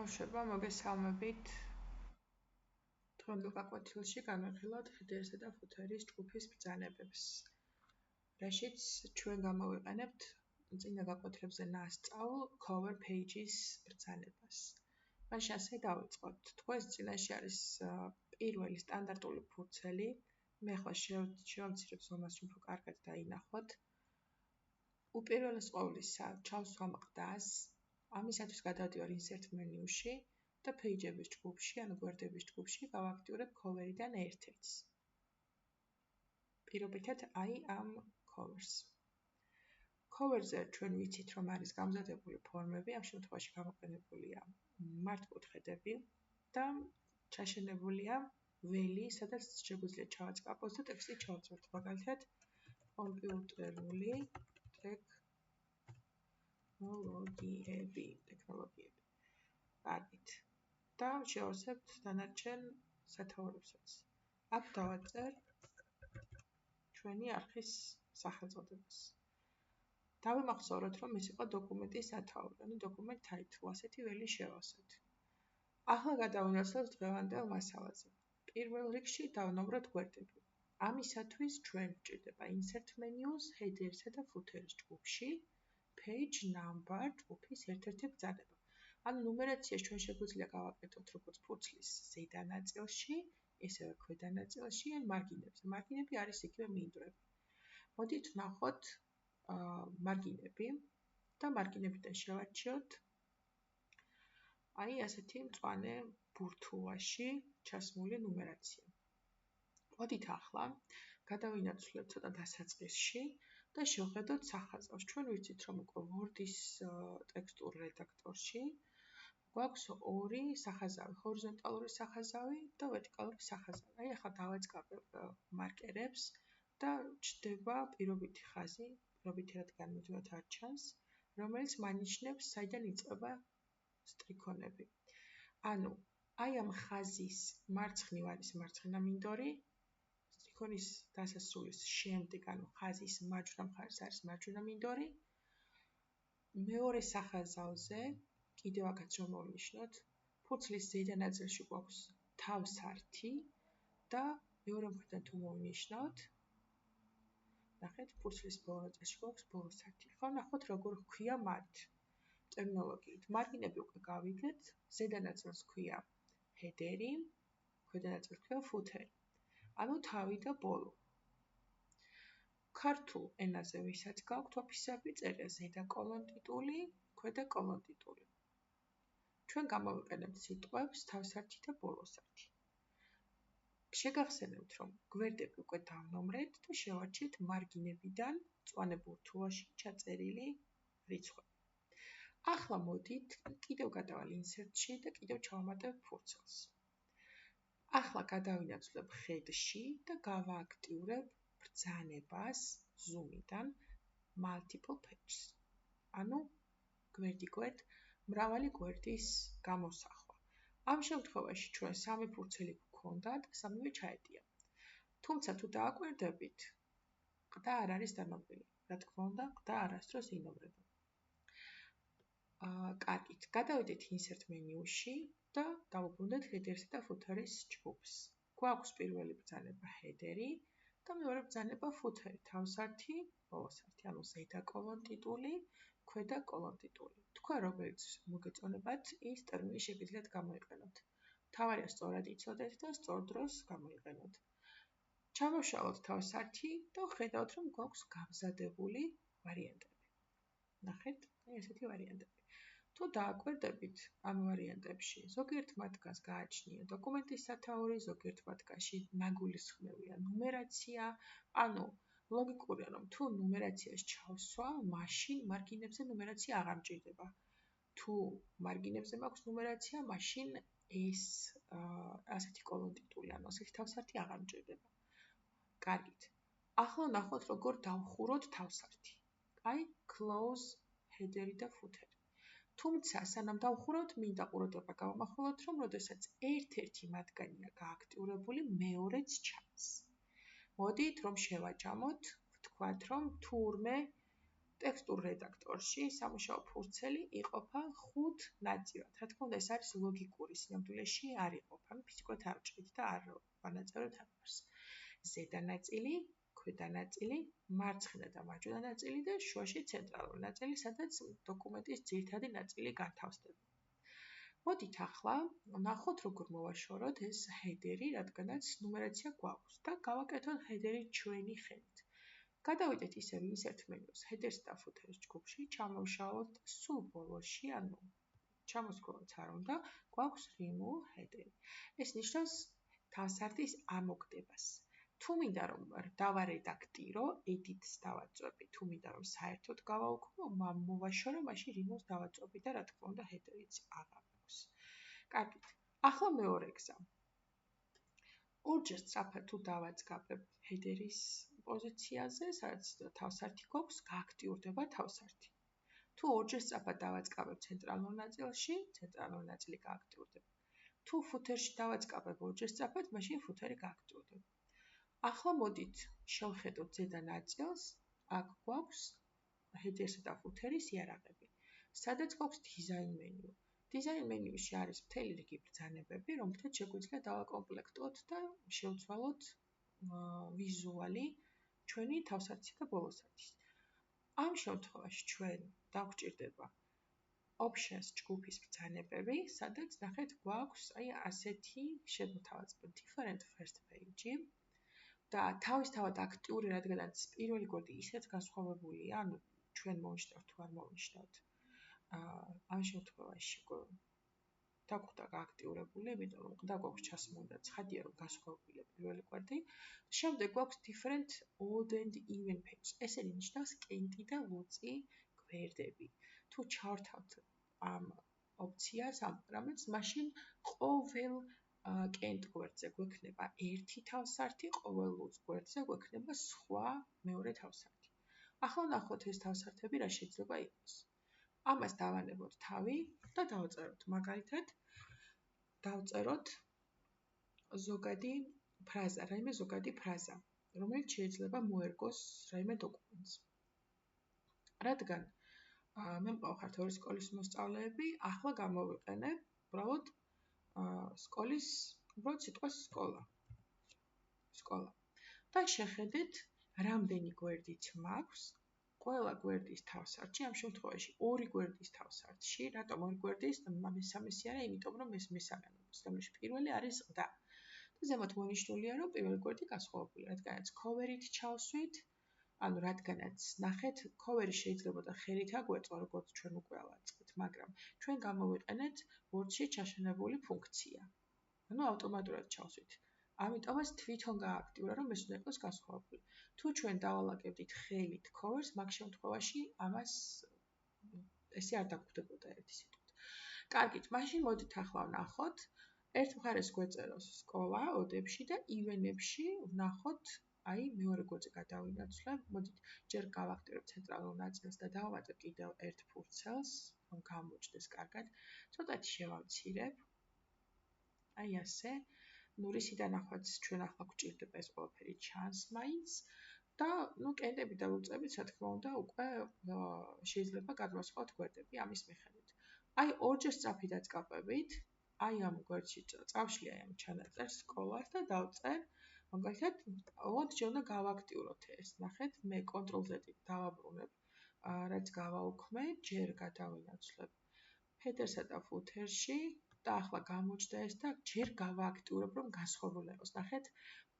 ბავშვებო, მოგესალმებით. დღევანდელ გაკვეთილში განვიხილოთ ჰედერსა და ფუთერის ჯგუფის ბრძანებებს, რაშიც ჩვენ გამოვიყენებთ წინა გაკვეთილებზე ნასწავლ cover pages ბრძანებას. მაშინ ასე დავიწყოთ. თქვენს წინაშე არის პირველი სტანდარტული ფურცელი. მე ახლა შევამცირებ ზომას, რომ უფრო კარგად დაინახოთ. უპირველეს ყოვლისა, ჩავსვამ ყდას. ამისათვის გადავდივარ insert menu-ში და page-ების ჯგუფში, ანუ გვერდების ჯგუფში გავაქტიურებ cover-დან ერთ-ერთს. პირობითად აი ამ covers. cover-ზე ჩვენ ვიცით, რომ არის გამზადებული ფორმები, ამ შემთხვევაში გამოყენებულია მართკუთხედები და ჩაშენებულია ველი, სადაც შეგვიძლია ჩავაწყაპოს და ტექსტი ჩავწეროთ. მაგალითად, კომპიუტერული ტექნოლოგიები. კარგით. და შევასებთ დანარჩენ სათაურებსაც. აქ დავაწერ ჩვენი არხის სახელწოდებას. დავიმახსოვროთ, რომ ეს იყო დოკუმენტის სათაური, ანუ document title, ასეთი ველი შევასვეთ. ახლა გადავინაცვლოთ დღევანდელ მასალაზე. პირველ რიგში დავნომროთ გვერდები. ამისათვის ჩვენ გვჭირდება insert menu-ს, header-სა და footer-ის ჯგუფში page number ჯგუფის ერთ-ერთი ბრძანება. ანუ ნუმერაციას ჩვენ შეგვიძლია გავაკეთოთ როგორც ფურცლის ზედა ნაწილში, ისევე ქვედა ნაწილში ან მარგინებზე. მარგინები არის იგივე მინდვრები. მოდით ვნახოთ მარგინები და მარგინებიდან შევარჩიოთ აი ასეთი მწვანე ბურთულაში ჩასმული ნუმერაცია. მოდით ახლა გადავინაცვლებთ ცოტა დასაწყისში და შევხედოთ სახაზავს. ჩვენ ვიცით, რომ უკვე Word-ის ტექსტურ რედაქტორში გვაქვს ორი სახაზავი, ჰორიზონტალური სახაზავი და ვერტიკალური სახაზავი. აი ახლა დავაწყაპებ მარკერებს და ჩდება პირობითი ხაზი, პირობითი რადგან მუდმივად არ ჩანს, რომელიც მანიშნებს, საიდან იწყება სტრიქონები. ანუ აი ამ ხაზის მარცხნივ არის მარცხენა მინდორი, სტრიქონის დასასრულის შემდეგ, ანუ ხაზის მარჯვენა მხარეს არის მარჯვენა მინდორი. მეორე სახაზავზე კიდევ აქაც რომ მოვნიშნოთ, ფურცლის ზედა ნაწილში გვაქვს თავსართი და მეორე მხრიდან თუ მოვნიშნოთ, ნახეთ, ფურცლის ბოლო ნაწილში გვაქვს ბოლოსართი. ხო, ნახოთ როგორ ჰქვია მათ ტერმინოლოგიით. მარგინები უკვე გავიგეთ, ზედა ნაწილს ჰქვია header-ი, ქვედა ნაწილს ჰქვია footer-ი. ანუ თავი და ბოლო. ქართულ ენაზე ვისაც გაქვთ ოფისები, წერია ზედა კოლონ ტიტული, ქვედა კოლონ ტიტული. ჩვენ გამოვიყენებთ სიტყვებს თავსართი და ბოლოსართი. შეგახსენებთ, რომ გვერდები უკვე დავნომრეთ და შევარჩიეთ მარგინებიდან მწვანე ბურთულაში ჩაწერილი რიცხვები. ახლა მოდით კიდევ გადავალ insert-ში და კიდევ ჩავამატებ ფურცელს. ახლა გადავინაცვლებ head-ში და გავააქტიურებ ბრძანებას zoom-დან multiple pages. ანუ გვერდ მრავალი გვერდის გამოსახვა. ამ შემთხვევაში ჩვენ სამი ფურცელი გვქონდა და სამივე ჩაედია. თუმცა თუ დააკვირდებით, ყდა არ არის დანობრილი. რა თქმა უნდა, ყდა არასდროს ინომრება. კარგით, გადავიდეთ insert menu-ში და დავუბრუნდეთ header-სა და footer-ის ჯგუფს. გვაქვს პირველი ბრძანება header-ი და მეორე ბრძანება footer-ი, თავსართი, ბოლოსართი, ანუ ზედა კოლონ ტიტული, ქვედა კოლონ ტიტული. თქვენ რომელიც მოგეწონებათ, ის ტერმინი შეგიძლიათ გამოიყენოთ. მთავარია სწორად იცოდეთ და სწორ დროს გამოიყენოთ. ჩამოვშალოთ თავსართი და ხედავთ, რომ გვაქვს გამზადებული ვარიანტები. ნახეთ, აი ესეთი ვარიანტები. თუ დააკვირდებით ამ ვარიანტებში, ზოგიერთ მათგანს გააჩნია დოკუმენტის სათაური, ზოგიერთ მათგანში ნაგულისხმევია ნუმერაცია, ანუ ლოგიკურია, რომ თუ ნუმერაციას ჩავსვა, მაშინ მარგინებზე ნუმერაცია აღარ მჭირდება. თუ მარგინებზე მაქვს ნუმერაცია, მაშინ ეს ასეთი კოლონ ტიტული, ანუ ასეთი თავსართი აღარ მჭირდება. კარგით. ახლა ნახოთ, როგორ დავხუროთ თავსართი. აი, close header-ი და footer-ი. თუმცა, სანამ დავხუროთ, მინდა ყურადღება გავამახვილოთ, რომ როდესაც ერთ-ერთი მათგანია გააქტიურებული, მეორეც ჩანს. მოდით, რომ შევაჯამოთ, ვთქვათ, რომ თურმე ტექსტურ რედაქტორში სამუშაო ფურცელი იყოფა 5 ნაწილად. რა თქმა უნდა, ეს არის ლოგიკური, სინამდვილეში არ იყოფა, ფიზიკურად არ ჭრით და არ ვანაწევროთ ამას. ზედა ნაწილი, ქვედა ნაწილი, მარცხენა და მარჯვენა ნაწილი და შუაში ცენტრალური ნაწილი, სადაც დოკუმენტის ძირითადი ნაწილი განთავსდება. მოდით ახლა ნახოთ, როგორ მოვაშოროთ ეს ჰედერი, რადგანაც ნუმერაცია გვაქვს და გავაკეთოთ ჰედერი ჩვენი ხელით. გადავიდეთ ისევ insert menu-ს, ჰედერს და ფუთერის ჯგუფში, ჩამოვშალოთ სულ ბოლოში, ანუ ჩამოსქოლოთ არ უნდა, გვაქვს remove header. ეს ნიშნავს თავსართის ამოგდებას. თუ მინდა რომ დავარედაქტირო, edit-ს დავაწვევი, თუ მინდა რომ საერთოდ გავაუქმო, მოვაშორო, მაშინ remove-ს დავაწვევი და რა თქმა უნდა header-იც აღარ აქვს. კარგით. ახლა მეორე გზა. ორჯერ სწრაფად თუ დავაძგაბებ header-ის პოზიციაზე, სადაც თავსართი გვაქვს, გააქტიურდება თავსართი. თუ ორჯერ სწრაფად დავაძგაბებ ცენტრალურ ნაწილში, ცენტრალური ნაწილი გააქტიურდება. თუ ფუთერში დავაძგაბებ ორჯერ სწრაფად, მაშინ ფუთერი გააქტიურდება. ახლა მოდით შევხედოთ ზედა ნაწილს, აქ გვაქვს header-სა და ფუთერის იარაღები. სადაც გვაქვს design menu. Design menu-ში არის მთელი რიგი ბრძანებები, რომლითაც შეგვიძლია დავაკომპლექტოთ და შევცვალოთ ვიზუალი ჩვენი თავსართი და ბოლოსათვის. ამ შემთხვევაში ჩვენ დაგვჭირდება options ჯგუფის ბრძანებები, სადაც ნახეთ გვაქვს ასეთი შემოთავაზება different first page და თავისთავად აქტიური, რადგანაც პირველი გვერდი ისეთ განსხვავებულია, ანუ ჩვენ მოვნიშნავთ თუ არ მოვნიშნავთ. ამ შემთხვევაში დაგვხვდა გააქტიურებული, იმიტომ რომ ყდა გვაქვს ჩასმული და ცხადია რომ განსხვავებულია პირველი კვირდი. შემდეგ გვაქვს different old and even page. ესენი ნიშნავს კენტი და ლუწი გვერდები. თუ ჩავართავთ ამ ოპციას, ამ პარამეტრს, მაშინ ყოველ კენტ გვერდზე გვექნება ერთი თავსართი, ყოველ ლუწ გვერდზე გვექნება სხვა მეორე თავსართი. ახლა ნახოთ ეს თავსართები რა შეიძლება იყოს. ამას დავანებოთ თავი და დავწეროთ. მაგალითად, დავწეროთ ზოგადი ფრაზა, რაიმე ზოგადი ფრაზა, რომელიც შეიძლება მოერგოს რაიმე დოკუმენტს. რადგან მე მყავხართ ორი სკოლის მოსწავლეები, ახლა გამოვიყენებ უბრალოდ სკოლის, უბრალოდ სიტყვას სკოლა. სკოლა. და შეხედეთ, რამდენი გვერდიც მაქვს. ყველა გვერდის თავსართში, ამ შემთხვევაში ორი გვერდის თავსართში, რატომ ორი გვერდის, მესამესი არა, იმიტომ რომ ეს მესამე არის, რომელშიც პირველი არის ყდა. და ზემოთ მონიშნულია, რომ პირველი გვერდი განსხვავებულია, რადგანაც cover-ით ჩავსვით, ანუ რადგანაც ნახეთ, cover-ი შეიძლება და ხელით აგვეწყო, როგორც ჩვენ უკვე ავაწყეთ, მაგრამ ჩვენ გამოვიყენეთ Word-ში ჩაშენებული ფუნქცია. ანუ ავტომატურად ჩავსვით. ამიტომაც თვითონ გააქტიურა, რომ ეს უნდა იყოს განსხვავებული. თუ ჩვენ დავალაგებდით ხელით cover-ს, მაგ შემთხვევაში ამას ესე არ დაგვხვდებოდა ერთი სიტყვით. კარგით, მაშინ მოდით ახლა ვნახოთ. ერთ მხარეს გვეწეროს სკოლა ოდებში და even-ებში ვნახოთ, მეორე გვერდზე გადავინაცვლებ. მოდით ჯერ გავაქტიურებ ცენტრალურ ნაწილს და დავამატებ კიდევ ერთ ფურცელს, რომ გამოჩნდეს კარგად. ცოტათი შევამცირებ. ასე. რისიდან ახვაც ჩვენ ახლა გვჭირდება ეს ყველაფერი ჩანს მაინც და კენტები და ლუწებიც რა თქმა უნდა უკვე შეიძლება გადმოსხოთ გვერდები ამის მიხედვით. ორჯერ სწრაფი დაწყაპებით, ამ გვერდში წავშლი ამ ჩანაწერს სკოლას და დავწერ, მაგალითად, ჯერ უნდა გავაქტიუროთ ეს. ნახეთ, მე Ctrl-Z დავაბრუნებ, რაც გავაუქმე, ჯერ გადავინაცვლებ header-სა და footer-ში და ახლა გამოჩნდა ეს და ჯერ გავააქტიურებ, რომ განსხვავებული იყოს. ნახეთ,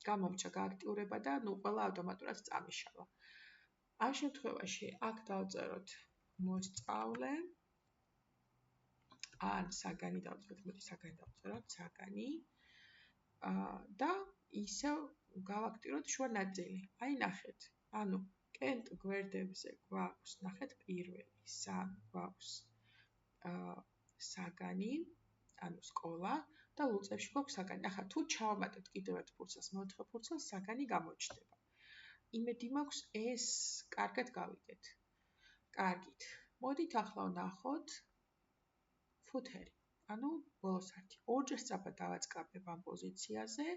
გამომჩა გააქტიურება და ყველა ავტომატურად წამიშალა. ამ შემთხვევაში აქ დავწეროთ მოსწავლე ან საგანი დავწეროთ, მოდი საგანი დავწეროთ, საგანი და ისევ გავაქტიუროთ შუა ნაწილი. ნახეთ, ანუ კენტ გვერდებზე გვაქვს, ნახეთ, პირველი, სამი გვაქვს საგანი, ანუ სკოლა და ლუწებში გვაქვს საგანი. ახლა თუ ჩავამატებთ კიდევ ერთ ფურცელს, მეოთხე ფურცელს საგანი გამოჩნდება. იმედი მაქვს ეს კარგად გავიგეთ. კარგით. მოდით ახლა ვნახოთ ფუთერი, ანუ ბოლოსართი. ორჯერ სწრაფად დავაწყაბებ ამ პოზიციაზე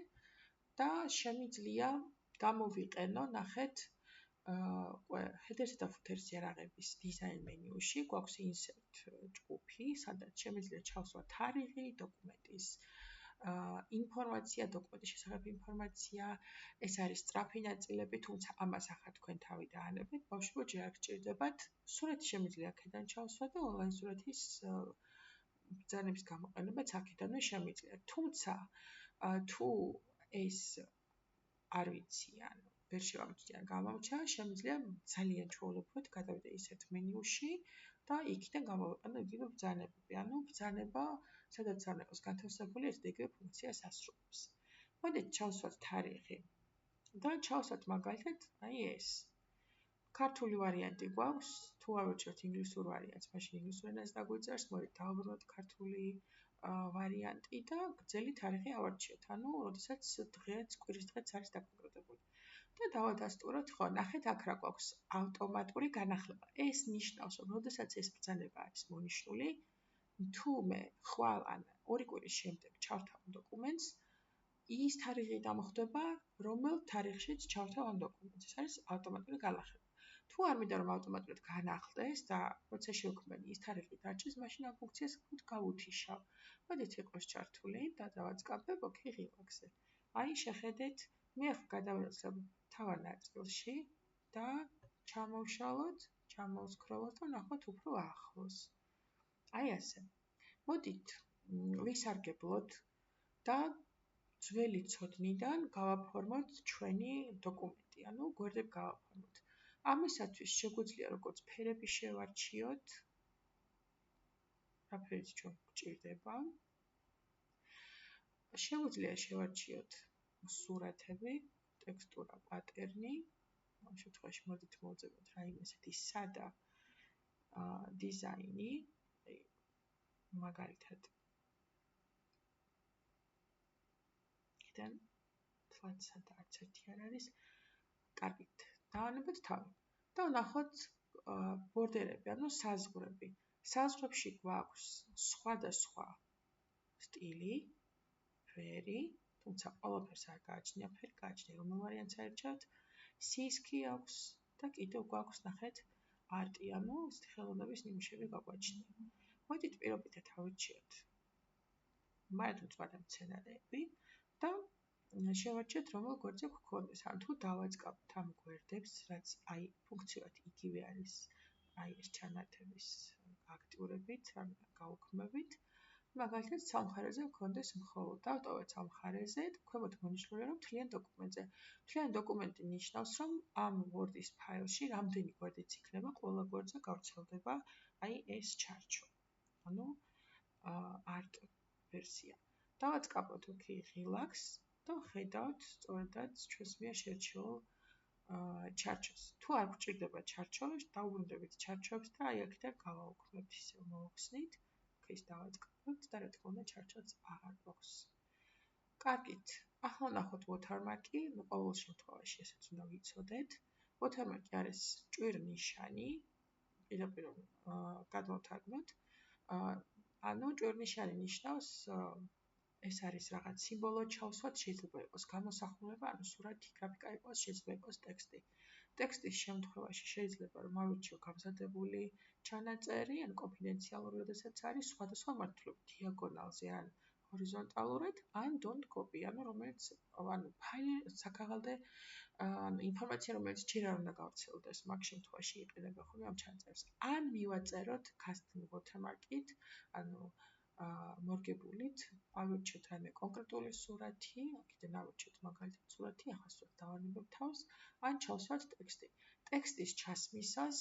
და შემიძლია გამოვიყენო, ნახეთ, header-სა და footer-ის იარაღების design menu-ში გვაქვს insert ჯგუფი, სადაც შემიძლია ჩავსვათ თარიღი, დოკუმენტის ინფორმაცია, დოკუმენტის შესახებ ინფორმაცია, ეს არის სწრაფი ნაწილები, თუმცა ამას ახლა თქვენ თავი დაანებეთ. ბავშვებო, ჯერ არ გჭირდებათ. სურათი შემიძლია აქედან ჩავსვათ და ონლაინ სურათის ბრძანების გამოყენებაც აქედანვე შემიძლია. თუმცა თუ ეს არ ვიცი, ანუ ვერ შევამჩნია, ან გამომჩა, შემიძლია ძალიან ჩვეულებრივად გადავიდე insert menu-ში და იქიდან გამოვიყენო იგივე ბრძანებები. ანუ ბრძანება, სადაც არ იყოს განთავსებული, ეს იგივე ფუნქციას ასრულებს. მოდით ჩავსვათ თარიღი და ჩავსვათ მაგალითად აი ეს. ქართული ვარიანტი გვაქვს, თუ ავირჩიოთ ინგლისურ ვარიანტს, მაშინ ინგლისურ ენას დაგვიწერს, მოდით დავუბრუნოთ ქართული ვარიანტი და გრძელი თარიღი ავარჩიოთ. ანუ, როდესაც დღეც, კვირის დღეც არის დაკონკრეტებული. და დავადასტუროთ, ხო, ნახეთ აქ რა გვაქვს ავტომატური განახლება. ეს ნიშნავს, რომ როდესაც ეს ბრძანება არის მონიშნული, თუ მე ხვალ ან 2 კვირის შემდეგ ჩავთავ დოკუმენტს, ის თარიღი დამხვდება, რომელ თარიღშიც ჩავთავ ამ დოკუმენტს. ეს არის ავტომატური განახლება. თუ არ მინდა რომ ავტომატურად განახლდეს და როცა შევქმნი ის თარიღი დარჩეს, მაშინ ამ ფუნქციას გავუთიშავ. მოდით იყოს ჩართული და დავაწყაბებ OK ღილაკზე. აი შეხედეთ, მე ახლა გადავინაცვლებ თავარ ნაწილში და ჩამოვშალოთ, ჩამოვსქროლოთ და ნახოთ უფრო ახლოს. აი ასე. მოდით ვისარგებლოთ და ძველი ცოდნიდან გავაფორმოთ ჩვენი დოკუმენტი, ანუ გვერდები გავაფორმოთ. ამისათვის შეგვიძლია როგორც ფერები შევარჩიოთ, რაფერიც ჩვენ გვჭირდება. შეგვიძლია შევარჩიოთ სურათები, ტექსტურა, პატერნი. ამ შემთხვევაში მოდით მოვძებნოთ რაიმე ესეთი სადა დიზაინი, მაგალითად იქიდან თლაც სადა არც ერთი არ არის. კარგით, დავანებოთ თავი და ვნახოთ ბორდერები, ანუ საზღვრები. საზღვრებში გვაქვს სხვადასხვა სტილი, ფერი, თუმცა ყველაფერს არ გააჩნია ფერი, გააჩნია რომელ ვარიანტს აირჩევთ. სისქი აქვს და კიდევ გვაქვს, ნახეთ, არტი, ანუ ხელოვნების ნიმუშები გაგვაჩნია. მოდით პირობითად ავირჩიოთ მარადმწვანე მცენარეები და შევარჩიოთ, რომელ გვერდზე გვქონდეს. ან თუ დავაწყაბოთ ამ გვერდებს, რაც აი ფუნქციურად იგივე არის, აი ეს ჩანართების აქტიურებით, ან გაუქმებით, მაგალითად სამხარეზე გვქონდეს მხოლოდ. დავტოვეთ სამხარეზე და ქვემოთ მონიშნულია, რომ მთლიან დოკუმენტზე. მთლიანი დოკუმენტი ნიშნავს, რომ ამ Word-ის ფაილში რამდენი გვერდიც იქნება, ყველა გვერდზე გავრცელდება აი ეს ჩარჩო. ანუ art ვერსია. დავაწყაბოთ OK ღილაკს და ხედავთ სწორედაც ჩვენს მიერ შერჩეულ ჩარჩოს. თუ არ გვჭირდება ჩარჩო, დავუბრუნდებით ჩარჩოებს და აი აქედან გავაუქმებთ, ისევ მოვხსნით. OK-ის დავაწყაბოთ და რა თქმა უნდა ჩარჩოც აღარ გვაქვს. კარგით, ახლა ვნახოთ watermark-ი, ყოველ შემთხვევაში ესეც უნდა ვიცოდეთ. watermark-ი არის ჭვირ ნიშანი, პირდაპირ გადმოვთარგმნოთ. ანუ ჭვირ ნიშანი ნიშნავს ეს არის რაღაც სიმბოლო ჩავსვათ, შეიძლება იყოს გამოსახულება, ანუ სურათი, გრაფიკა იყოს, შეიძლება იყოს ტექსტი. ტექსტის შემთხვევაში შეიძლება რომ ავირჩიო გამზადებული ჩანაწერი, ან კონფიდენციალური, როდესაც არის სხვადასხვა მართლობი, დიაგონალზე, ან ჰორიზონტალურად, ან don't copy, ანუ რომელიც ანუ ფაილი საქაღალდე ინფორმაცია, რომელიც ჯერ არ უნდა გავრცელდეს, მაგ შემთხვევაში იყიდება ხოლმე ამ ჩანაწერს. ან მივაწეროთ custom watermark-ით, ანუ მორგებულით, ავირჩიოთ რაიმე კონკრეტული სურათი, აქედან ავირჩიოთ მაგალითად სურათი, ახლა სურათს დავანებებ თავს, ან ჩავსვათ ტექსტი. ტექსტის ჩასმისას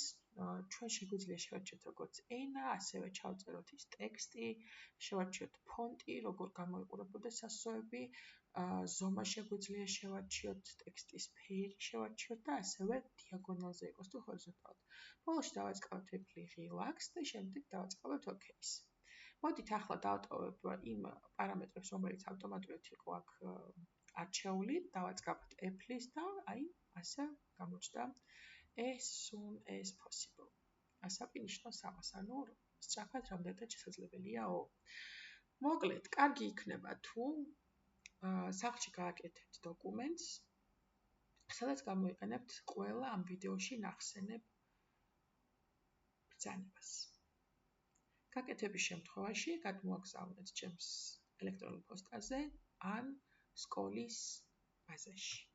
ჩვენ შეგვიძლია შევარჩიოთ როგორც ენა, ასევე ჩავწეროთ ის ტექსტი, შევარჩიოთ ფონტი, როგორ გამოიყურებოდეს ასოები, ზომა შეგვიძლია შევარჩიოთ, ტექსტის ფერი შევარჩიოთ და ასევე დიაგონალზე იყოს თუ ჰორიზონტალურად. ბოლოში დავაწყაბოთ Apple ღილაკს და შემდეგ დავაწყაბოთ OK-ს. მოდით ახლა დავტოვებ იმ პარამეტრებს, რომელიც ავტომატურად იყო აქ არჩეული, დავაწყაბოთ Apple-ის და აი ასე გამოჩნდა as soon as possible. ასაკი ნიშნავს ამას, ანუ სწრაფად რამდენადაც შესაძლებელიაო. მოკლედ, კარგი იქნება თუ სახლში გააკეთებთ დოკუმენტს, სადაც გამოიყენებთ ყველა ამ ვიდეოში ნახსენებ ბრძანებას. გაკეთების შემთხვევაში გადმოაგზავნეთ ჩემს ელექტრონულ პოსტაზე ან სკოლის ბაზაში.